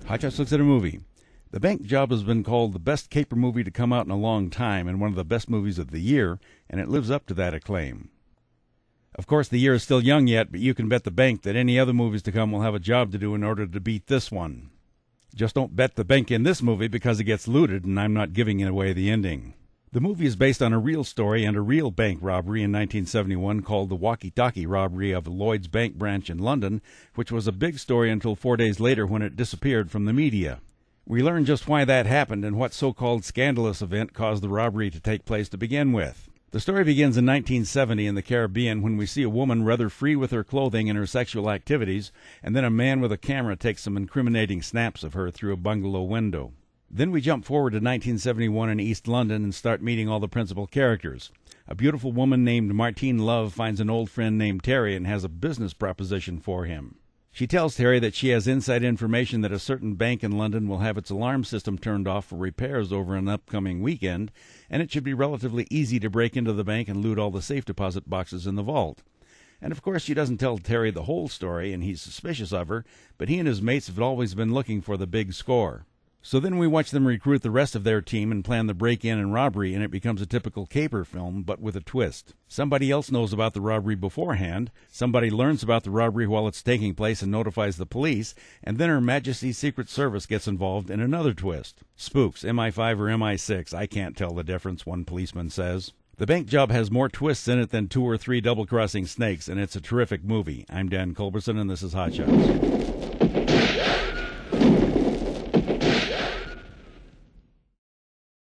Hotshot looks at a movie. The Bank Job has been called the best caper movie to come out in a long time and one of the best movies of the year, and it lives up to that acclaim. Of course, the year is still young yet, but you can bet the bank that any other movies to come will have a job to do in order to beat this one. Just don't bet the bank in this movie because it gets looted, and I'm not giving away the ending. The movie is based on a real story and a real bank robbery in 1971 called the Walkie Talkie robbery of the Lloyds Bank branch in London, which was a big story until 4 days later when it disappeared from the media. We learn just why that happened and what so-called scandalous event caused the robbery to take place to begin with. The story begins in 1970 in the Caribbean when we see a woman rather free with her clothing and her sexual activities, and then a man with a camera takes some incriminating snaps of her through a bungalow window. Then we jump forward to 1971 in East London and start meeting all the principal characters. A beautiful woman named Martine Love finds an old friend named Terry and has a business proposition for him. She tells Terry that she has inside information that a certain bank in London will have its alarm system turned off for repairs over an upcoming weekend, and it should be relatively easy to break into the bank and loot all the safe deposit boxes in the vault. And of course she doesn't tell Terry the whole story, and he's suspicious of her, but he and his mates have always been looking for the big score. So then we watch them recruit the rest of their team and plan the break-in and robbery, and it becomes a typical caper film, but with a twist. Somebody else knows about the robbery beforehand, somebody learns about the robbery while it's taking place and notifies the police, and then Her Majesty's Secret Service gets involved in another twist. Spooks, MI5 or MI6, I can't tell the difference, one policeman says. The Bank Job has more twists in it than 2 or 3 double-crossing snakes, and it's a terrific movie. I'm Dan Culberson, and this is Hot Shots.